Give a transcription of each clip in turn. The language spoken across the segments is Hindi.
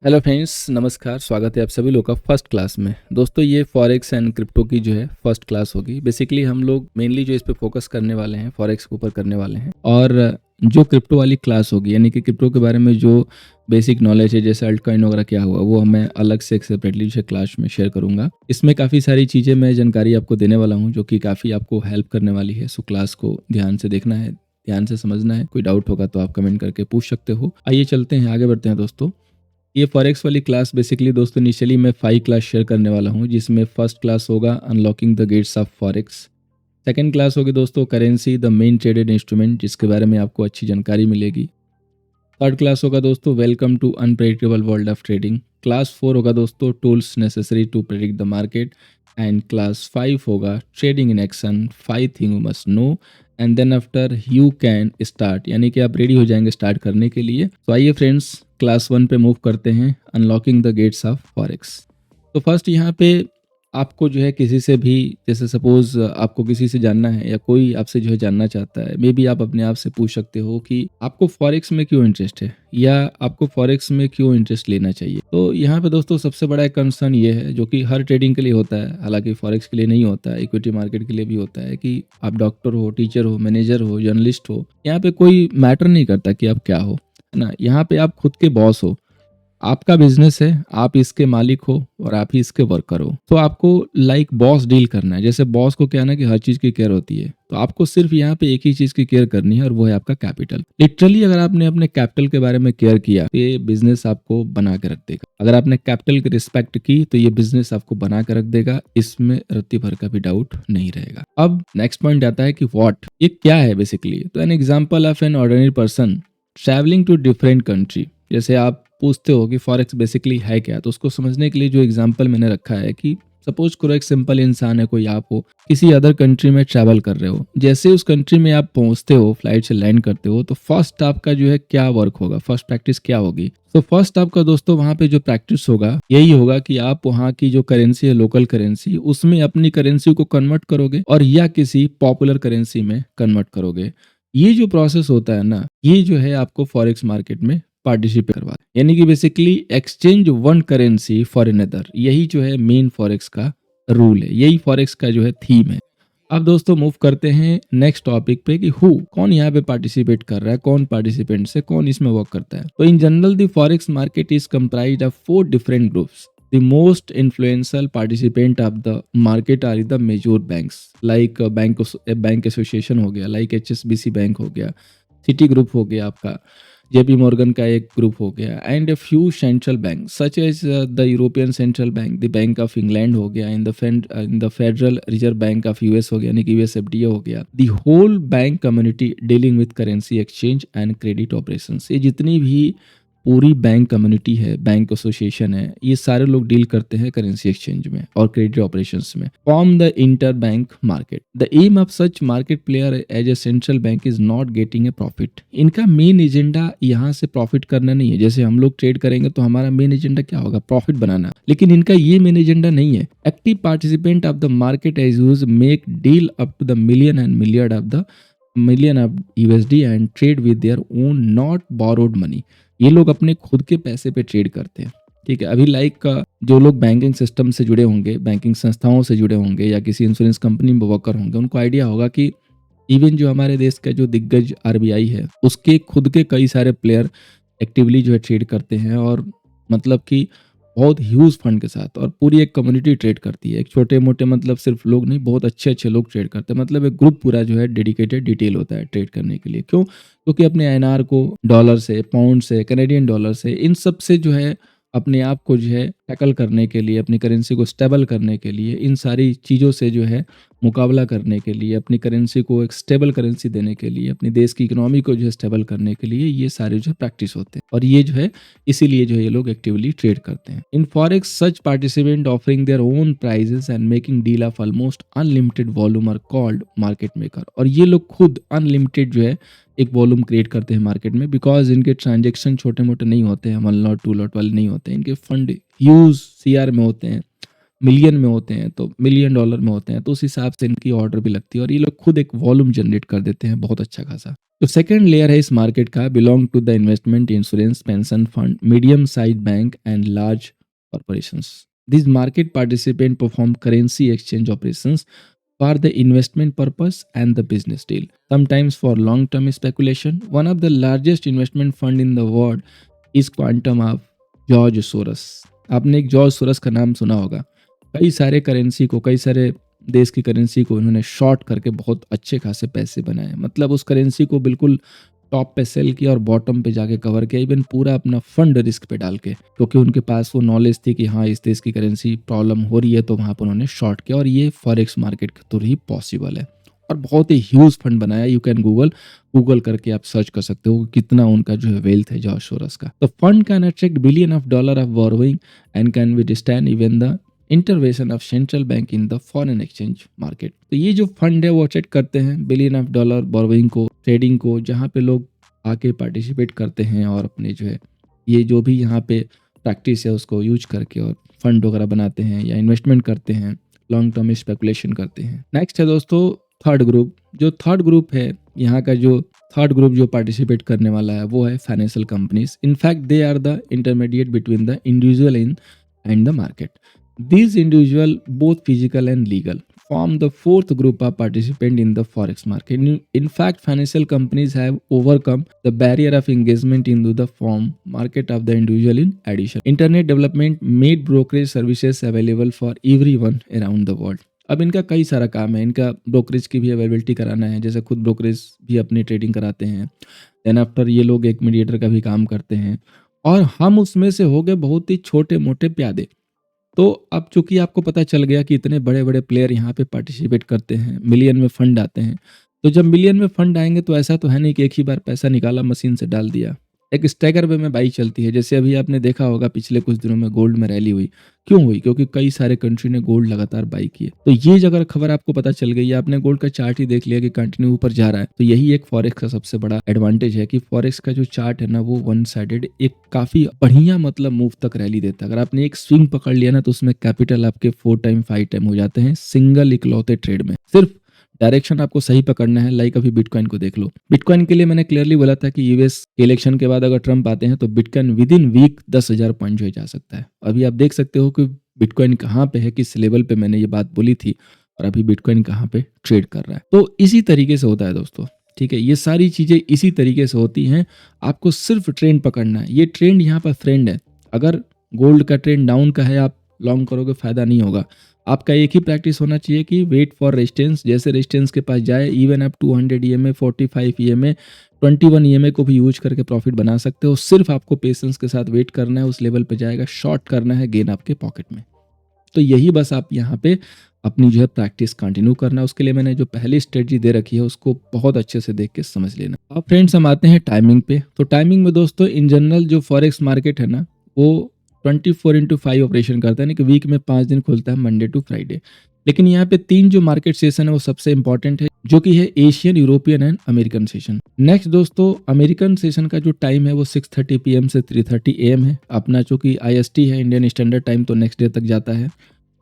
हेलो फ्रेंड्स, नमस्कार। स्वागत है आप सभी लोग का फर्स्ट क्लास में। दोस्तों, ये फॉरेक्स एंड क्रिप्टो की जो है फर्स्ट क्लास होगी। बेसिकली हम लोग मेनली जो इस पे फोकस करने वाले हैं फॉरेक्स के ऊपर करने वाले हैं, और जो क्रिप्टो वाली क्लास होगी यानी कि क्रिप्टो के बारे में जो बेसिक नॉलेज है, जैसे अल्टकॉइन वगैरह क्या हुआ, वो मैं अलग से एक सेपरेटली जो है क्लास में शेयर करूंगा। इसमें काफ़ी सारी चीज़ें मैं जानकारी आपको देने वाला हूँ जो कि काफ़ी आपको हेल्प करने वाली है। सो क्लास को ध्यान से देखना है, ध्यान से समझना है। कोई डाउट होगा तो आप कमेंट करके पूछ सकते हो। आइए चलते हैं, आगे बढ़ते हैं दोस्तों। ये फॉरेक्स वाली क्लास बेसिकली दोस्तों इनिशियली मैं 5 क्लास शेयर करने वाला हूँ, जिसमें फर्स्ट क्लास होगा unlocking the gates of forex. Second class होगी दोस्तों currency the main traded instrument, जिसके बारे में आपको अच्छी जानकारी मिलेगी। थर्ड क्लास होगा दोस्तों welcome to unpredictable world of trading. Class 4 होगा दोस्तों tools necessary to predict the market. And class 5 होगा trading in action, 5 thing you must know. And then after you can start, यानी कि आप रेडी हो जाएंगे स्टार्ट करने के लिए। तो आइए फ्रेंड्स, क्लास 1 पे मूव करते हैं, unlocking the gates of forex. तो फर्स्ट यहाँ पे आपको जो है किसी से भी, जैसे सपोज आपको किसी से जानना है या कोई आपसे जो है जानना चाहता है, मे बी आप अपने आप से पूछ सकते हो कि आपको फॉरेक्स में क्यों इंटरेस्ट है या आपको फॉरेक्स में क्यों इंटरेस्ट लेना चाहिए। तो यहाँ पे दोस्तों सबसे बड़ा एक कंसर्न ये है, जो कि हर ट्रेडिंग के लिए होता है, हालांकि फॉरेक्स के लिए नहीं होता है, इक्विटी मार्केट के लिए भी होता है, कि आप डॉक्टर हो, टीचर हो, मैनेजर हो, जर्नलिस्ट हो, यहाँ पे कोई मैटर नहीं करता कि आप क्या हो, है ना। यहाँ पे आप खुद के बॉस हो, आपका बिजनेस है, आप इसके मालिक हो और आप ही इसके वर्कर हो। तो आपको लाइक बॉस डील करना है। जैसे बॉस को क्या है ना कि हर चीज की केयर होती है, तो आपको सिर्फ यहाँ पे एक ही चीज की केयर करनी है, और वो है आपका कैपिटल। लिटरली अगर आपने अपने कैपिटल के बारे में केयर किया तो ये बिजनेस आपको बना के रख देगा। अगर आपने कैपिटल की रिस्पेक्ट की तो ये बिजनेस आपको बना के रख देगा, इसमें रत्ती भर का भी डाउट नहीं रहेगा। अब नेक्स्ट पॉइंट आता है कि व्हाट, ये क्या है बेसिकली। तो an example of an ordinary person travelling to different country. जैसे आप पूछते हो कि फॉरेक्स बेसिकली है क्या, तो उसको समझने के लिए जो एग्जांपल मैंने रखा है कि सपोज करो एक सिंपल इंसान है, कोई आप हो, किसी अदर कंट्री में ट्रैवल कर रहे हो। जैसे उस कंट्री में आप पहुंचते हो, फ्लाइट से लैंड करते हो, तो फर्स्ट आपका जो है क्या वर्क होगा, फर्स्ट प्रैक्टिस क्या होगी। तो फर्स्ट आपका दोस्तों वहां पे जो प्रैक्टिस होगा यही होगा कि आप वहां की जो करेंसी है, लोकल करेंसी, उसमें अपनी करेंसी को कन्वर्ट करोगे और या किसी पॉपुलर करेंसी में कन्वर्ट करोगे। ये जो प्रोसेस होता है ना, ये जो है आपको फॉरेक्स मार्केट में पार्टिसिपेट करवा, यानी कि basically exchange one currency for another. यही जो है मेन फॉरेक्स का रूल है, यही फॉरेक्स का जो है थीम है। अब दोस्तों मूव करते हैं नेक्स्ट टॉपिक पे कि हु, कौन यहाँ पे पार्टिसिपेट कर रहा है, कौन पार्टिसिपेंट्स है, कौन इसमें वर्क करता है। तो in general the forex market is comprised of 4 different groups. The most influential participant of the market are the major banks, like bank association हो गया, लाइक HSBC बैंक हो गया, सिटी ग्रुप हो गया, आपका JP मॉर्गन का एक ग्रुप हो गया, and few central bank such as the European central bank, the bank of England हो गया, in the federal reserve bank of US हो गया, यानी कि USFDA हो गया। The whole bank community dealing with currency exchange and credit operation. ये जितनी भी पूरी बैंक कम्युनिटी है, बैंक एसोसिएशन है, ये सारे लोग डील करते हैं करेंसी एक्सचेंज में और क्रेडिट ऑपरेशंस में। Form the inter bank market. The aim of such market player as a central bank is not getting a profit. इनका मेन एजेंडा यहाँ से प्रॉफिट करना नहीं है। जैसे हम लोग ट्रेड करेंगे तो हमारा मेन एजेंडा क्या होगा, प्रॉफिट बनाना, लेकिन इनका ये मेन एजेंडा नहीं है। Active participant of the market as use make deal up to the million and milliard of the million of USD and trade with their own not borrowed money. ये लोग अपने खुद के पैसे पे ट्रेड करते हैं, ठीक है। अभी लाइक जो लोग बैंकिंग सिस्टम से जुड़े होंगे, बैंकिंग संस्थाओं से जुड़े होंगे या किसी इंश्योरेंस कंपनी में वर्कर होंगे, उनको आइडिया होगा कि इवन जो हमारे देश का जो दिग्गज RBI है, उसके खुद के कई सारे प्लेयर एक्टिवली जो है ट्रेड करते हैं, और मतलब कि बहुत ह्यूज फंड के साथ, और पूरी एक कम्युनिटी ट्रेड करती है। एक छोटे मोटे मतलब सिर्फ लोग नहीं, बहुत अच्छे अच्छे लोग ट्रेड करते हैं। मतलब एक ग्रुप पूरा जो है डेडिकेटेड डिटेल होता है ट्रेड करने के लिए। क्यों? क्योंकि अपने INR को डॉलर से, पाउंड से, कैनेडियन डॉलर से, इन सब से जो है अपने आप को जो है टैकल करने के लिए, अपनी करेंसी को स्टेबल करने के लिए, इन सारी चीज़ों से जो है मुकाबला करने के लिए, अपनी करेंसी को एक स्टेबल करेंसी देने के लिए, अपने देश की इकोनॉमी को जो है स्टेबल करने के लिए, ये सारे जो है प्रैक्टिस होते हैं, और ये जो है इसीलिए जो है ये लोग एक्टिवली ट्रेड करते हैं। In forex such participant offering their own prices and making deal of almost unlimited volume are called market maker. और ये लोग खुद अनलिमिटेड जो है एक वॉल्यूम क्रिएट करते हैं मार्केट में, बिकॉज इनके ट्रांजेक्शन छोटे मोटे नहीं होते हैं, 1 लॉट 2 लॉट वाले नहीं होते हैं, इनके फंड ह्यूज CR में होते हैं। मिलियन में होते हैं तो मिलियन डॉलर में होते हैं, तो उस हिसाब से इनकी ऑर्डर भी लगती है और ये लोग खुद एक वॉल्यूम जनरेट कर देते हैं बहुत अच्छा खासा। तो सेकंड लेयर है इस मार्केट का, belong to the investment, insurance, pension fund, medium size bank and large corporations. This market participant perform currency exchange operations for the investment purpose and the business deal, sometimes for long term speculation. One of the largest investment fund in the world is Quantum of George Soros. आपने एक जॉर्ज सोरस का नाम सुना होगा। कई सारे करेंसी को, कई सारे देश की करेंसी को इन्होंने शॉर्ट करके बहुत अच्छे खासे पैसे बनाए। मतलब उस करेंसी को बिल्कुल टॉप पे सेल किया और बॉटम पे जाके कवर किया, इवन पूरा अपना फंड रिस्क पे डाल के, क्योंकि उनके पास वो नॉलेज थी कि हाँ इस देश की करेंसी प्रॉब्लम हो रही है, तो वहाँ पर उन्होंने शॉर्ट किया और ये फॉरेक्स मार्केट के थ्रू ही पॉसिबल है। और बहुत ही ह्यूज फंड बनाया। यू कैन गूगल करके आप सर्च कर सकते हो कितना उनका जो है वेल्थ है जॉर्ज सोरस का। तो fund can attract billion of dollar of borrowing and can withstand even the intervention of central bank in the foreign exchange market. तो ये जो फंड है वो अट्रैक्ट करते हैं बिलियन ऑफ डॉलर बोरोइंग को, ट्रेडिंग को, जहाँ पे लोग आके पार्टिसिपेट करते हैं और अपने जो है ये जो भी यहाँ पे प्रैक्टिस है उसको यूज करके और फंड वगैरह बनाते हैं या इन्वेस्टमेंट करते हैं, लॉन्ग टर्म स्पेकुलेशन करते हैं। नेक्स्ट है दोस्तों थर्ड ग्रुप। जो थर्ड ग्रुप है यहाँ का, जो थर्ड ग्रुप जो पार्टिसिपेट करने वाला है वो है financial companies. In fact they are the intermediate between the individual and the market. These individual, both physical and legal, form the fourth group of participant in the forex market. In fact, financial companies have overcome the barrier of engagement into the form market of the individual in addition. Internet development made brokerage services available for everyone around the world. अब इनका कई सारा काम है, इनका ब्रोकरेज की भी अवेलेबिलिटी कराना है, जैसे खुद ब्रोकरेज भी अपनी ट्रेडिंग कराते हैं। देन आफ्टर ये लोग एक मीडिएटर का भी काम करते हैं और हम उसमें से हो गए बहुत ही छोटे मोटे प्यादे। तो अब चूंकि आपको पता चल गया कि इतने बड़े बड़े प्लेयर यहाँ पे पार्टिसिपेट करते हैं, मिलियन में फंड आते हैं, तो जब मिलियन में फंड आएंगे तो ऐसा तो है नहीं कि एक ही बार पैसा निकाला मशीन से डाल दिया। एक स्टैगर वे में बाई चलती है। जैसे अभी आपने देखा होगा पिछले कुछ दिनों में गोल्ड में रैली हुई, क्यों हुई? क्योंकि कई सारे कंट्री ने गोल्ड लगातार बाई किए। तो ये अगर खबर आपको पता चल गई, आपने गोल्ड का चार्ट ही देख लिया कि कंटिन्यू ऊपर जा रहा है, तो यही एक फॉरेक्स का सबसे बड़ा एडवांटेज है कि फॉरेक्स का जो चार्ट है ना वो वन साइडेड एक काफी बढ़िया मतलब मूव तक रैली देता है। अगर आपने एक स्विंग पकड़ लिया ना तो उसमें कैपिटल आपके 4 टाइम 5 टाइम हो जाते हैं सिंगल इकलौते ट्रेड में। सिर्फ डायरेक्शन आपको सही पकड़ना है। लाइक अभी बिटकॉइन को देख लो। बिटकॉइन के लिए मैंने क्लियरली बोला था कि यूएस इलेक्शन के बाद अगर ट्रम्प आते हैं तो bitcoin within week 10,000 point जो जा सकता है। अभी आप देख सकते हो कि बिटकॉइन कहाँ पे है, किस लेवल पे मैंने ये बात बोली थी और अभी बिटकॉइन कहाँ पे ट्रेड कर रहा है। तो इसी तरीके से होता है दोस्तों, ठीक है। ये सारी चीजें इसी तरीके से होती हैं। आपको सिर्फ ट्रेंड पकड़ना है। ये ट्रेंड यहाँ पर फ्रेंड है। अगर गोल्ड का ट्रेंड डाउन का है, आप लॉन्ग करोगे फायदा नहीं होगा। आपका एक ही प्रैक्टिस होना चाहिए कि वेट फॉर रेजिस्टेंस, जैसे रेजिस्टेंस के पास जाए, इवन आप 200 EMA, 45 EMA, 21 EMA को भी यूज करके प्रॉफिट बना सकते हो। सिर्फ आपको पेशेंस के साथ वेट करना है, उस लेवल पे जाएगा, शॉर्ट करना है, गेन आपके पॉकेट में। तो यही बस आप यहाँ पे अपनी जो है प्रैक्टिस कंटिन्यू करना है। उसके लिए मैंने जो पहली स्ट्रेटजी दे रखी है उसको बहुत अच्छे से देख के समझ लेना। अब फ्रेंड्स हम आते हैं टाइमिंग पे। तो टाइमिंग में दोस्तों इन जनरल जो फॉरेक्स मार्केट है ना वो 24/5 ऑपरेशन करता है, यानी कि वीक में 5 दिन खुलता है, मंडे टू फ्राइडे। लेकिन यहाँ पे 3 जो मार्केट सेशन है वो सबसे इंपॉर्टेंट है, जो कि है Asian, European and American session. Next दोस्तों अमेरिकन सेशन का जो टाइम है वो 6:30 PM से 3:30 AM है। अपना चूंकि IST है, इंडियन स्टैंडर्ड टाइम, तो नेक्स्ट डे तक जाता है।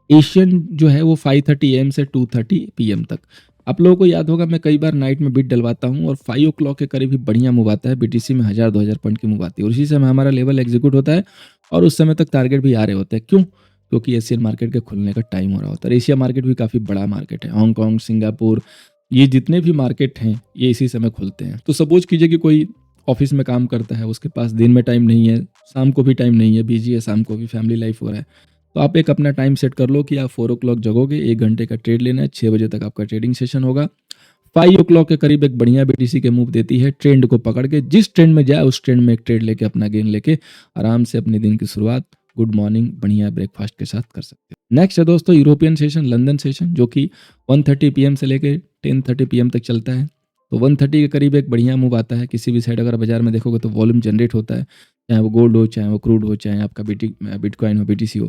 एशियन जो है वो 5:30 AM से 2:30 PM तक। आप लोगों को याद होगा मैं कई बार नाइट में बिट डलवाता हूँ और 5 o'clock के करीब ही बढ़िया मूव आता है। BTC में 1000-2000 पॉइंट की मूव आती है और उसी समय हमारा लेवल एग्जीक्यूट होता है और उस समय तक टारगेट भी आ रहे होते हैं। क्यों? क्योंकि एशियन मार्केट के खुलने का टाइम हो रहा होता है। एशिया मार्केट भी काफ़ी बड़ा मार्केट है। हांगकॉन्ग, सिंगापुर, ये जितने भी मार्केट हैं ये इसी समय खुलते हैं। तो सपोज कीजिए कि कोई ऑफिस में काम करता है, उसके पास दिन में टाइम नहीं है, शाम को भी टाइम नहीं है, बिजी है, शाम को भी फैमिली लाइफ हो रहा है, तो आप एक अपना टाइम सेट कर लो कि आप 4 o'clock जगोगे, 1 घंटे का ट्रेड लेना है, 6 बजे तक आपका ट्रेडिंग सेशन होगा। 5 o'clock के करीब एक बढ़िया BTC के मूव देती है, ट्रेंड को पकड़ के जिस ट्रेंड में जाए उस ट्रेंड में एक ट्रेड लेके अपना गेन लेके आराम से अपने दिन की शुरुआत गुड मॉर्निंग बढ़िया ब्रेकफास्ट के साथ कर सकते हो। नेक्स्ट है दोस्तों यूरोपियन सेशन, लंदन सेशन, जो कि 1:30 PM से लेके 10:30 PM तक चलता है। तो 1:30 के करीब एक बढ़िया मूव आता है। किसी भी साइड अगर बाजार में देखोगे तो वॉल्यूम जनरेट होता है, चाहे वो गोल्ड हो, चाहे वो क्रूड हो, चाहे आपका बिटकॉइन हो, BTC हो,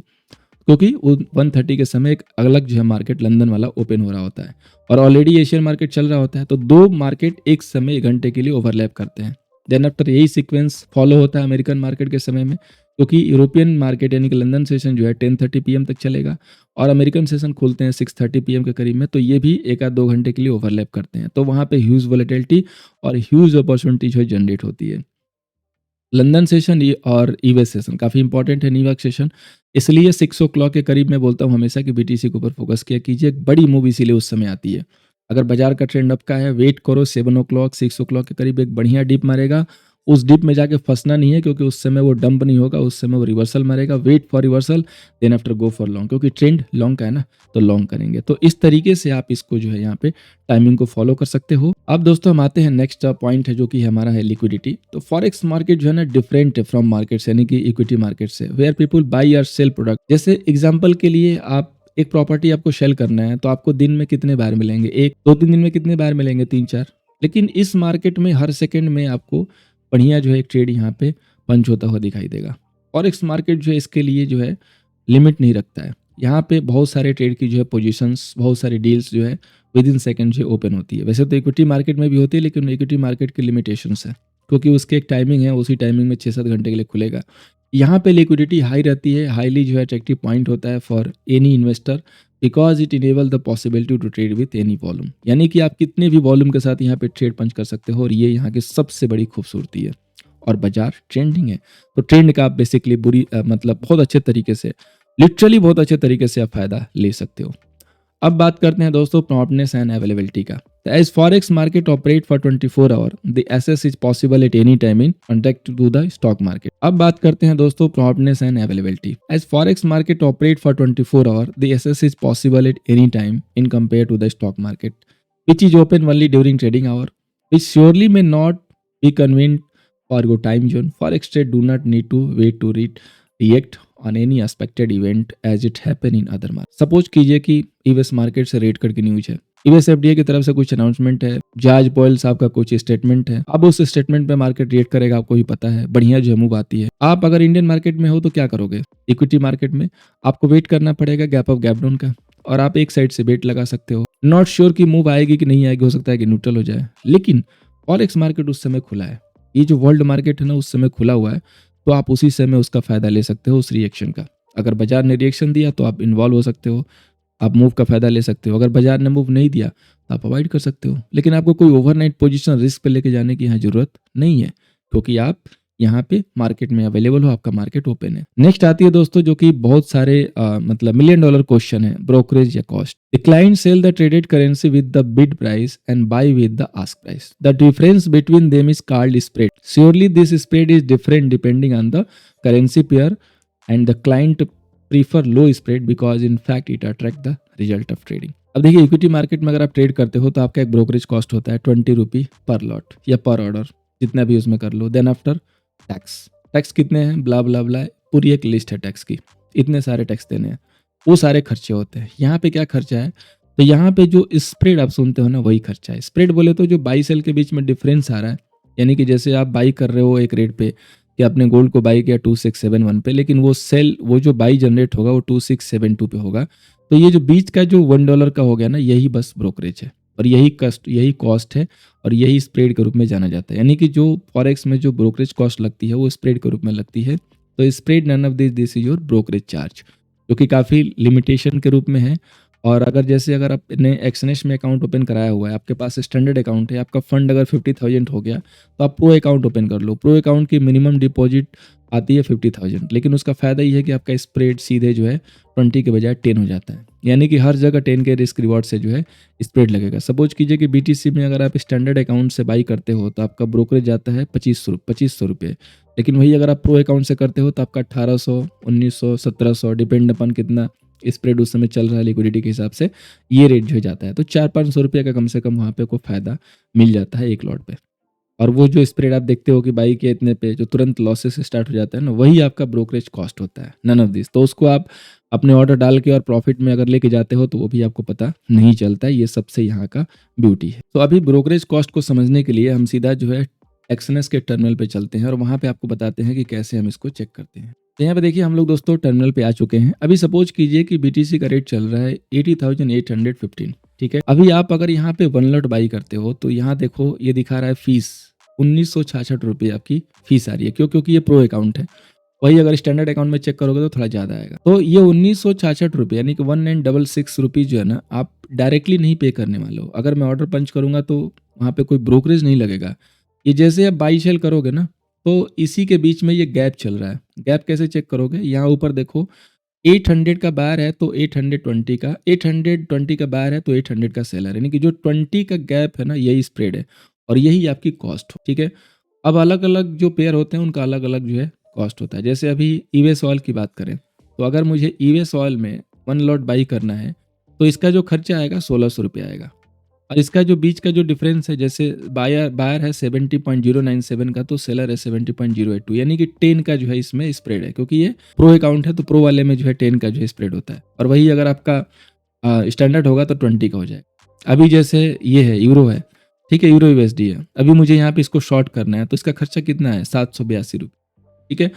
क्योंकि 1:30 के समय एक अलग जो है मार्केट लंदन वाला ओपन हो रहा होता है और ऑलरेडी एशियन मार्केट चल रहा होता है। तो 2 मार्केट एक समय 1 घंटे के लिए ओवरलैप करते हैं। देन आफ्टर यही सीक्वेंस फॉलो होता है अमेरिकन मार्केट के समय में क्योंकि यूरोपियन मार्केट यानी कि लंदन सेशन जो है 10:30 पीएम तक चलेगा और अमेरिकन सेशन खुलते हैं 6:30 पीएम के करीब में, तो ये भी 1 आध 2 घंटे के लिए ओवरलैप करते हैं। तो वहाँ पे ह्यूज वोलेटिलिटी और ह्यूज अपॉर्चुनिटी जो है जनरेट होती है। लंदन सेशन और ईवेस्ट सेशन काफ़ी इंपॉर्टेंट है, न्यूयॉर्क सेशन, इसलिए 6 ओ क्लॉक के करीब मैं बोलता हूँ हमेशा कि बीटीसी के ऊपर फोकस किया कीजिए। एक बड़ी मूव इसीलिए उस समय आती है। अगर बाजार का ट्रेंड अप का है, वेट करो 7 ओ क्लॉक 6 ओ क्लॉक के करीब एक बढ़िया डिप मारेगा। उस डिप में जाके फंसना नहीं है, क्योंकि उस समय वो डंप नहीं होगा, उस समय वो रिवर्सल मारेगा। Wait for reversal, then after go for long, क्योंकि ट्रेंड लॉन्ग का है ना, तो लॉन्ग करेंगे। तो इस तरीके से आप इसको जो है यहाँ पे टाइमिंग को फॉलो कर सकते हो। अब दोस्तों हम आते हैं नेक्स्ट पॉइंट है, जो कि हमारा है लिक्विडिटी। तो फॉरेक्स मार्केट जो है ना डिफरेंट है फ्रॉम मार्केट्स, यानी कि इक्विटी मार्केट से, वेयर पीपल बाई और सेल प्रोडक्ट। जैसे एग्जांपल के लिए आप एक प्रॉपर्टी आपको सेल करना है, तो आपको दिन में कितने बार मिलेंगे? 1 2-3 दिन में कितने बार मिलेंगे? 3-4। लेकिन इस मार्केट में हर सेकंड में आपको बढ़िया जो है एक ट्रेड यहाँ पे पंच होता हुआ दिखाई देगा। फॉरेक्स मार्केट जो है इसके लिए जो है लिमिट नहीं रखता है। यहाँ पे बहुत सारे ट्रेड की जो है पोजीशंस, बहुत सारी डील्स जो है विद इन सेकंड जो ओपन होती है। वैसे तो इक्विटी मार्केट में भी होती है, लेकिन इक्विटी मार्केट की लिमिटेशंस है, क्योंकि उसके एक टाइमिंग है, उसी टाइमिंग में 6-7 घंटे के लिए खुलेगा। यहाँ पे लिक्विडिटी हाई रहती है, हाईली जो है अट्रैक्टिव पॉइंट होता है for any investor, because it enable the possibility to trade with any volume, यानी कि आप कितने भी वॉल्यूम के साथ यहाँ पे ट्रेड पंच कर सकते हो, और ये यहाँ की सबसे बड़ी खूबसूरती है। और बाजार ट्रेंडिंग है, तो ट्रेंड का आप बेसिकली मतलब बहुत अच्छे तरीके से, लिटरली बहुत अच्छे तरीके से आप फायदा ले सकते हो। अब बात करते हैं दोस्तों प्रॉम्प्टनेस एंड अवेलेबिलिटी का। As forex market operate for 24 hour, the access is possible at any time in contact to the stock market. अब बात करते हैं दोस्तों promptness and availability. As forex market operate for 24 hour, the access is possible at any time in compare to the stock market, which is open only during trading hour, which surely may not be convenient for your time zone. Forex trade do not need to wait to react on any expected event as it happen in other market. Suppose कीजिए कि यूएस मार्केट से रेट कट की न्यूज है, यूएस एफडीए की तरफ से कुछ अनाउंसमेंट है, जॉर्ज पॉयल साहब का कुछ स्टेटमेंट है। अब उस स्टेटमेंट पे मार्केट रिएक्ट करेगा, आपको भी पता है, बढ़िया जो मूव आती है। आप अगर इंडियन मार्केट में हो तो क्या करोगे? इक्विटी मार्केट में आपको वेट करना पड़ेगा गैप अप गैप डाउन का, और आप एक साइड से बेट लगा सकते हो। नॉट श्योर कि मूव आएगी कि नहीं आएगी, हो सकता है कि न्यूट्रल हो जाए, लेकिन फॉरेक्स मार्केट उस समय खुला है। ये जो वर्ल्ड मार्केट है ना, उस समय खुला हुआ है, तो आप उसी समय उसका फायदा ले सकते हो, उस रिएक्शन का। अगर बाजार ने रिएक्शन दिया तो आप इन्वॉल्व हो सकते हो, आप मूव का फायदा ले सकते हो। अगर बाजार ने मूव नहीं दिया तो आप अवॉइड कर सकते हो, लेकिन आपको कोई ओवरनाइट पोजीशन रिस्क पे लेके जाने की यहाँ जरूरत नहीं है, क्योंकि आप यहाँ पे मार्केट में अवेलेबल हो, आपका मार्केट ओपन है। नेक्स्ट आती है दोस्तों, जो कि बहुत सारे मतलब $1 मिलियन क्वेश्चन है, ब्रोकरेज या cost. The client sell the traded currency with the bid price and buy with the ask price. The difference between them is called spread. Surely this spread is different depending on the currency pair and the client prefer low spread because in fact it attract the result of trading. अब देखिए, इक्विटी मार्केट में अगर आप ट्रेड करते हो तो आपका एक ब्रोकरेज कॉस्ट होता है 20 रुपी पर लॉट या पर ऑर्डर, जितना भी उसमें कर लो। देन आफ्टर टैक्स कितने हैं, ब्ला ब्ला ब्ला, पूरी एक लिस्ट है टैक्स की, इतने सारे टैक्स देने हैं, वो सारे खर्चे होते हैं। यहाँ पे क्या खर्चा है? तो यहाँ पे जो स्प्रेड आप सुनते हो ना, वही खर्चा है। स्प्रेड बोले तो जो बाई सेल के बीच में डिफरेंस आ रहा है, यानी कि जैसे आप बाई कर रहे हो एक रेट पे, कि आपने गोल्ड को बाई किया 2671 पे, लेकिन वो जो बाई जनरेट होगा वो 2672 पे होगा, तो ये जो बीच का जो $1 का हो गया ना, यही बस ब्रोकरेज है, और यही कॉस्ट है, और यही स्प्रेड के रूप में जाना जाता है। यानी कि जो फॉरेक्स में जो ब्रोकरेज कॉस्ट लगती है वो स्प्रेड के रूप में लगती है। तो spread none of this is your brokerage charge, जो कि काफ़ी लिमिटेशन के रूप में है। और अगर आपने एक्सनेस में अकाउंट ओपन कराया हुआ है, आपके पास स्टैंडर्ड अकाउंट है, आपका फंड अगर 50,000 हो गया, तो आप प्रो अकाउंट ओपन कर लो। प्रो अकाउंट की मिनिमम डिपॉजिट आती है 50,000, लेकिन उसका फ़ायदा ये है कि आपका स्प्रेड सीधे जो है 20 के बजाय 10 हो जाता है, यानी कि हर जगह 10 के रिस्क रिवॉर्ड से जो है स्प्रेड लगेगा। सपोज कीजिए कि बीटीसी में अगर आप स्टैंडर्ड अकाउंट से बाई करते हो तो आपका ब्रोकरेज जाता है 2500 रुपये, लेकिन वही अगर आप प्रो अकाउंट से करते हो तो आपका 1800, 1900, 1700, डिपेंड अपन कितना स्प्रेड उस समय चल रहा है लिक्विडिटी के हिसाब से, ये रेट जो जाता है। तो 400-500 रुपये का कम से कम वहाँ पे को फायदा मिल जाता है एक लॉट पे। और वो जो स्प्रेड आप देखते हो कि बाई के इतने पे जो तुरंत लॉसेस से स्टार्ट हो जाता है ना, वही आपका ब्रोकरेज कॉस्ट होता है, नन ऑफ दिस। तो उसको आप अपने ऑर्डर डाल के और प्रॉफिट में अगर लेके जाते हो तो वो भी आपको पता नहीं चलता है। ये सबसे यहाँ का ब्यूटी है। तो अभी ब्रोकरेज कॉस्ट को समझने के लिए हम सीधा जो है एक्सएनएस के टर्मिनल पे चलते हैं, और वहाँ पे आपको बताते हैं कि कैसे हम इसको चेक करते हैं। तो यहाँ पे देखिए, हम लोग दोस्तों टर्मिनल पे आ चुके हैं। अभी सपोज कीजिए कि बीटीसी का रेट चल रहा है 80,815, ठीक है। अभी आप अगर यहाँ पे 1 लॉट बाई करते हो तो यहाँ देखो ये दिखा रहा है फीस 1966 रुपये आपकी फीस आ रही है। क्यों? क्योंकि ये प्रो अकाउंट है। वही अगर स्टैंडर्ड अकाउंट में चेक करोगे तो थोड़ा ज़्यादा आएगा। तो ये 1966 रुपये यानी कि 1966 रुपीज़ जो है ना, आप डायरेक्टली नहीं पे करने वाले हो। अगर मैं ऑर्डर पंच करूँगा तो वहाँ पे कोई ब्रोकरेज नहीं लगेगा। ये जैसे आप बाई सेल करोगे ना, तो इसी के बीच में ये गैप चल रहा है। गैप कैसे चेक करोगे? यहाँ ऊपर देखो 800 का बायर है तो 820 का, 820 का बायर है तो 800 का सेलर, यानी कि जो 20 का गैप है ना, यही स्प्रेड है और यही आपकी कॉस्ट हो, ठीक है। अब अलग अलग जो पेयर होते हैं उनका अलग अलग जो है कॉस्ट होता है। जैसे अभी ईवेस ऑयल की बात करें तो अगर मुझे ईवेस ऑयल में 1 लॉट बाई करना है तो इसका जो खर्चा आएगा 1600 रुपये आएगा। और इसका जो बीच का जो डिफरेंस है, जैसे बायर बायर है 70.097 का तो सेलर है 70.082, यानी कि 10 का जो है इसमें स्प्रेड है, क्योंकि ये प्रो अकाउंट है तो प्रो वाले में जो है 10 का जो है स्प्रेड होता है। और वही अगर आपका स्टैंडर्ड होगा तो 20 का हो जाएगा। अभी जैसे ये है यूरो है, ठीक है, यूरो यूएसडी है। अभी मुझे यहाँ पे इसको शॉर्ट करना है तो इसका खर्चा कितना है? 782 रुपये, ठीक है।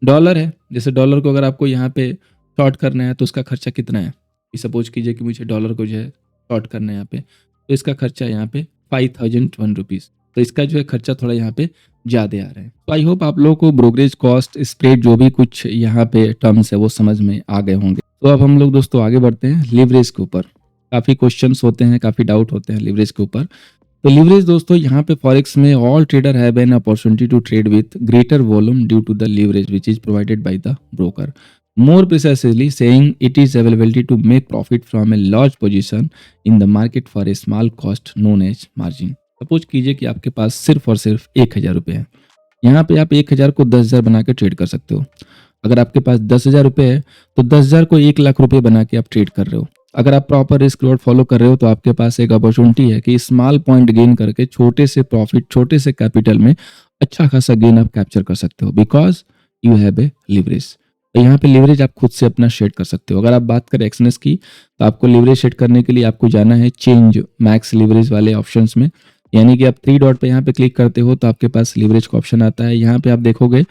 डॉलर है, जैसे डॉलर को अगर आपको यहाँ पे शॉर्ट करना है तो उसका खर्चा कितना है? सपोज कीजिए कि मुझे डॉलर को जो है शॉर्ट करना है यहाँ पे, तो इसका खर्चा यहाँ पे 5001 रुपीज़। तो इसका जो है खर्चा थोड़ा यहाँ पे ज़्यादा आ रहा है। तो आई होप आप लोगों को ब्रोकरेज कॉस्ट, स्प्रेड, जो भी कुछ यहाँ पे टर्म्स है वो समझ में आ गए होंगे। तो अब हम लोग दोस्तों आगे बढ़ते हैं लिवरेज के ऊपर। काफ़ी क्वेश्चंस होते हैं, काफ़ी डाउट होते हैं लिवरेज के ऊपर। तो लिवरेज दोस्तों यहाँ पे फॉरेक्स में all trader have an opportunity to trade with greater volume due to the leverage which is provided by the broker, more precisely saying it is availability to make profit from a large position in the market for a small cost known as margin। Suppose कीजिए कि आपके पास सिर्फ और सिर्फ 1000 रुपये है। यहाँ पे आप 1000 को 10,000 बना के ट्रेड कर सकते हो। अगर आपके पास 10,000 रुपये है तो 10,000 को 1,00,000 रुपये बना के आप ट्रेड कर रहे हो। अगर आप प्रॉपर रिस्क रिवॉर्ड फॉलो कर रहे हो तो आपके पास एक अपॉर्चुनिटी है कि स्मॉल पॉइंट गेन करके छोटे से प्रॉफिट, छोटे से कैपिटल में अच्छा खासा गेन आप कैप्चर कर सकते हो, because you have a leverage. तो यहाँ पे लिवरेज आप खुद से अपना शेड कर सकते हो। अगर आप बात करें एक्सनेस की तो आपको लिवरेज शेड करने के लिए आपको जाना है चेंज मैक्स लिवरेज वाले ऑप्शंस में, यानी कि आप 3 डॉट पे यहाँ पे क्लिक करते हो तो आपके पास लिवरेज का ऑप्शन आता है। यहाँ पे आप देखोगे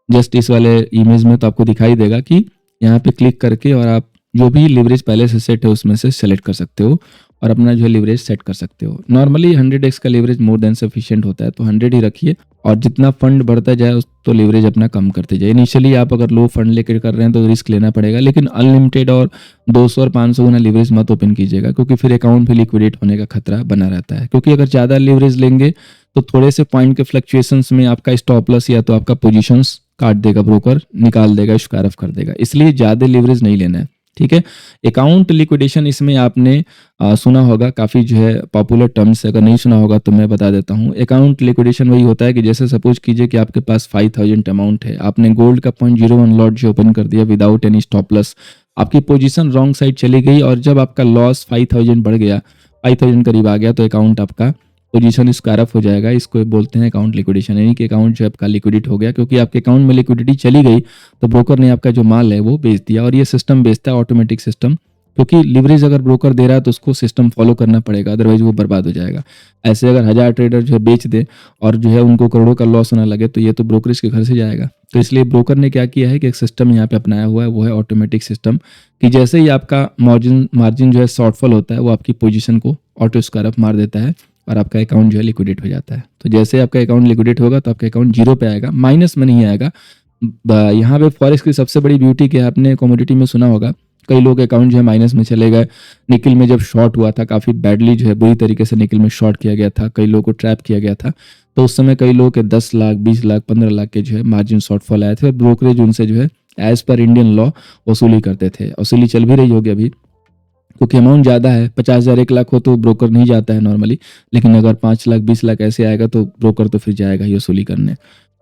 जस्ट इस वाले इमेज में तो आपको दिखाई देगा कि यहाँ पे क्लिक करके और आप जो भी लिवरेज पहले से सेट है उसमें से सेलेक्ट कर सकते हो और अपना जो है लिवरेज सेट कर सकते हो। नॉर्मली 100x का लिवरेज मोर देन सफिशिएंट होता है, तो 100 ही रखिए और जितना फंड बढ़ता जाए तो लिवरेज अपना कम करते जाए। इनिशियली आप अगर लो फंड लेकर कर रहे हैं तो रिस्क लेना पड़ेगा, लेकिन अनलिमिटेड और 200 और 500 गुना लिवरेज मत ओपन कीजिएगा, क्योंकि फिर अकाउंट भी लिक्विडेट होने का खतरा बना रहता है। क्योंकि अगर ज़्यादा लिवरेज लेंगे तो थोड़े से पॉइंट के फ्लक्चुएशंस में आपका स्टॉप लॉस या तो आपका पोजीशंस काट देगा, ब्रोकर निकाल देगा, स्क्वायर ऑफ कर देगा। इसलिए ज़्यादा लिवरेज नहीं लेना है, ठीक है। अकाउंट लिक्विडेशन इसमें आपने सुना होगा, काफ़ी जो है पॉपुलर टर्म्स है। अगर नहीं सुना होगा तो मैं बता देता हूँ। अकाउंट लिक्विडेशन वही होता है कि जैसे सपोज कीजिए कि आपके पास 5000 अमाउंट है, आपने गोल्ड का 0.01 लॉट जो ओपन कर दिया विदाउट एनी स्टॉप लॉस, आपकी पोजीशन रॉन्ग साइड चली गई और जब आपका लॉस 5000 बढ़ गया, 5000 करीब आ गया, तो अकाउंट आपका पोजीशन स्क्वायर ऑफ हो जाएगा। इसको बोलते हैं अकाउंट लिक्विडेशन, यानी कि अकाउंट जो आपका लिक्विडेट हो गया, क्योंकि आपके अकाउंट में लिक्विडिटी चली गई तो ब्रोकर ने आपका जो माल है वो बेच दिया। और ये सिस्टम बेचता है, ऑटोमेटिक सिस्टम, क्योंकि लिवरेज अगर ब्रोकर दे रहा है तो उसको सिस्टम फॉलो करना पड़ेगा, अदरवाइज वो बर्बाद हो जाएगा। ऐसे अगर 1000 ट्रेडर जो है बेच दे और जो है उनको करोड़ों का लॉस होने लगे तो ये तो ब्रोकरेज के घर से जाएगा। तो इसलिए ब्रोकर ने क्या किया है कि एक सिस्टम यहाँ पे अपनाया हुआ है, वो है ऑटोमेटिक सिस्टम, कि जैसे ही आपका मार्जिन जो है शॉर्टफॉल होता है वो आपकी पोजीशन को ऑटो स्क्वायर ऑफ मार देता है और आपका अकाउंट जो है लिक्विडेट हो जाता है। तो जैसे आपका अकाउंट लिक्विडेट होगा तो आपका अकाउंट जीरो पे आएगा, माइनस में नहीं आएगा। यहाँ पे फॉरेक्स की सबसे बड़ी ब्यूटी क्या है, आपने कमोडिटी में सुना होगा, कई लोग अकाउंट जो है माइनस में चले गए। निकल में जब शॉर्ट हुआ था, काफ़ी बैडली जो है बुरी तरीके से निकल में शॉर्ट किया गया था, कई लोगों को ट्रैप किया गया था, तो उस समय कई लोगों के 10 लाख, 20 लाख, 15 लाख के जो है मार्जिन शॉर्टफॉल आए थे और ब्रोकरेज उनसे जो है एज पर इंडियन लॉ वसूली करते थे। वसूली चल भी रही होगी अभी, क्योंकि अमाउंट ज़्यादा है। 50,000 1 लाख हो तो ब्रोकर नहीं जाता है नॉर्मली, लेकिन अगर 5 लाख 20 लाख ऐसे आएगा तो ब्रोकर तो फिर जाएगा ही वसूली करने।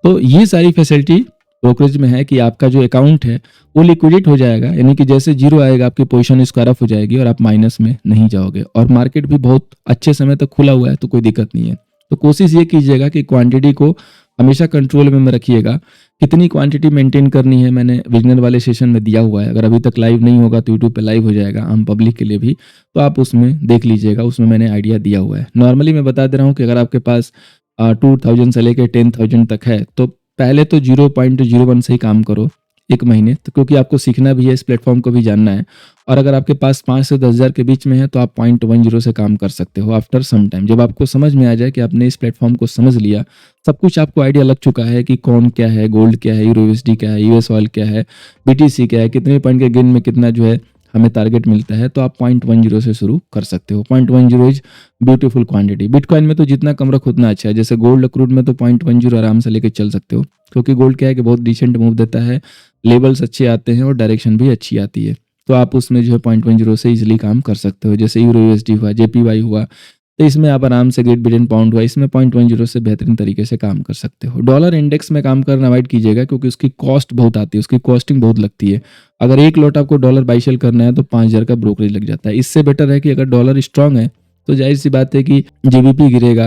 तो ये सारी फैसिलिटी ब्रोकरेज में है कि आपका जो अकाउंट है वो लिक्विडेट हो जाएगा, यानी कि जैसे जीरो आएगा आपकी पोजीशन स्क्वायर ऑफ हो जाएगी और आप माइनस में नहीं जाओगे। और मार्केट भी बहुत अच्छे समय तक खुला हुआ है तो कोई दिक्कत नहीं है। तो कोशिश ये कीजिएगा कि क्वांटिटी को हमेशा कंट्रोल में रखिएगा। कितनी क्वांटिटी मेंटेन करनी है मैंने बिगनर वाले सेशन में दिया हुआ है, अगर अभी तक लाइव नहीं होगा तो यूट्यूब पे लाइव हो जाएगा आम पब्लिक के लिए भी, तो आप उसमें देख लीजिएगा, उसमें मैंने आइडिया दिया हुआ है। नॉर्मली मैं बता दे रहा हूँ कि अगर आपके पास 2000 से लेकर 10,000 तक है तो पहले तो 0.01 से ही काम करो 1 महीने, तो क्योंकि आपको सीखना भी है, इस प्लेटफॉर्म को भी जानना है और अगर आपके पास 5 से 10,000 के बीच में है तो आप 0.10 से काम कर सकते हो आफ्टर सम टाइम। जब आपको समझ में आ जाए कि आपने इस प्लेटफॉर्म को समझ लिया, सब कुछ आपको आइडिया लग चुका है कि कौन क्या है, गोल्ड क्या है, यूरो यूएसडी क्या है, यूएस ऑयल क्या है, बीटीसी क्या है, कितने पॉइंट के गेन में कितना जो है हमें टारगेट मिलता है, तो आप 0.10 से शुरू कर सकते हो। 0.10 इज ब्यूटीफुल क्वांटिटी। बिटकॉइन में तो जितना कम रखो उतना अच्छा है। जैसे गोल्ड क्रूड में तो 0.10 आराम से लेके चल सकते हो, क्योंकि गोल्ड क्या है कि बहुत डिसेंट मूव देता है, लेवल्स अच्छे आते हैं और डायरेक्शन भी अच्छी आती है। तो आप उसमें जो है 0.10 से इजीली काम कर सकते हो। जैसे यूरो यूएसडी हुआ, जेपीवाई हुआ, तो इसमें आप आराम से ग्रेट ब्रिटेन पाउंड हुआ, इसमें 0.10 से बेहतरीन तरीके से काम कर सकते हो। डॉलर इंडेक्स में काम करना अवॉइड कीजिएगा, क्योंकि उसकी कॉस्ट बहुत आती है, उसकी कॉस्टिंग बहुत लगती है। अगर एक लॉट आपको डॉलर बाई सेल करना है तो 5,000 का ब्रोकरेज लग जाता है। इससे बेटर है कि अगर डॉलर स्ट्रांग है तो जाहिर सी बात है कि जीबीपी गिरेगा,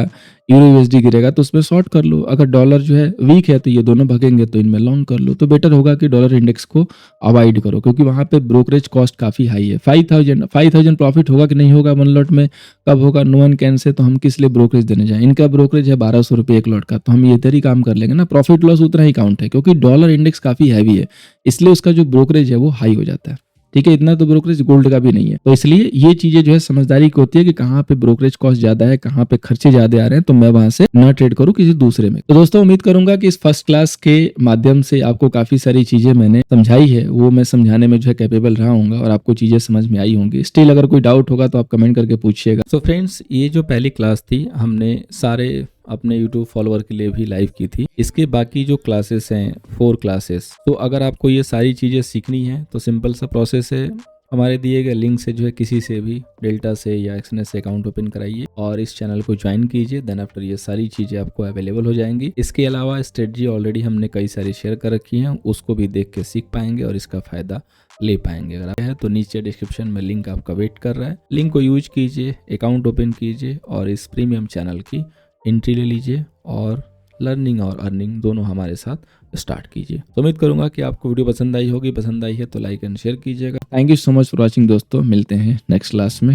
यूरो यूएसडी गिरेगा, तो उसमें शॉर्ट कर लो। अगर डॉलर जो है वीक है तो ये दोनों भगेंगे तो इनमें लॉन्ग कर लो। तो बेटर होगा कि डॉलर इंडेक्स को अवॉइड करो, क्योंकि वहाँ पे ब्रोकरेज कॉस्ट काफ़ी हाई है। 5,000 प्रॉफिट होगा कि नहीं होगा वन लॉट में, कब होगा, नो वन कैन से। तो हम किस लिए ब्रोकरेज देने जाएं? इनका ब्रोकरेज है 1,200 रुपये एक लॉट का, तो हम ये इधर ही काम कर लेंगे ना। प्रॉफिट लॉस उतना ही काउंट है, क्योंकि डॉलर इंडेक्स काफ़ी हैवी है, इसलिए उसका जो ब्रोकरेज है वो हाई हो जाता है। ठीक है, इतना तो ब्रोकरेज गोल्ड का भी नहीं है। तो इसलिए ये चीजें जो है समझदारी की होती है कि कहाँ पे ब्रोकरेज कॉस्ट ज्यादा है, कहाँ पे खर्चे ज्यादा आ रहे हैं, तो मैं वहां से ना ट्रेड करूँ किसी दूसरे में। तो दोस्तों उम्मीद करूंगा कि इस फर्स्ट क्लास के माध्यम से आपको काफी सारी चीजें मैंने समझाई है, वो मैं समझाने में जो है कैपेबल रहा हूँ और आपको चीजें समझ में आई होंगी। स्टिल अगर कोई डाउट होगा तो आप कमेंट करके पूछिएगा। सो फ्रेंड्स, ये जो पहली क्लास थी हमने सारे अपने YouTube फॉलोअर के लिए भी लाइव की थी। इसके बाकी जो क्लासेस हैं 4 क्लासेस, तो अगर आपको ये सारी चीज़ें सीखनी है तो सिंपल सा प्रोसेस है, हमारे दिए गए लिंक से जो है किसी से भी डेल्टा से या एक्सनेस से अकाउंट ओपन कराइए और इस चैनल को ज्वाइन कीजिए। देन आफ्टर ये सारी चीज़ें आपको अवेलेबल हो जाएंगी। इसके अलावा स्ट्रेटजी ऑलरेडी हमने कई सारी शेयर कर रखी हैं, उसको भी देख के सीख पाएंगे और इसका फ़ायदा ले पाएंगे। अगर है तो नीचे डिस्क्रिप्शन में लिंक आपका वेट कर रहा है, लिंक को यूज कीजिए, अकाउंट ओपन कीजिए और इस प्रीमियम चैनल की एंट्री ले लीजिए और लर्निंग और अर्निंग दोनों हमारे साथ स्टार्ट कीजिए। तो उम्मीद करूंगा कि आपको वीडियो पसंद आई होगी। पसंद आई है तो लाइक एंड शेयर कीजिएगा। Thank you so much for watching दोस्तों, मिलते हैं नेक्स्ट क्लास में।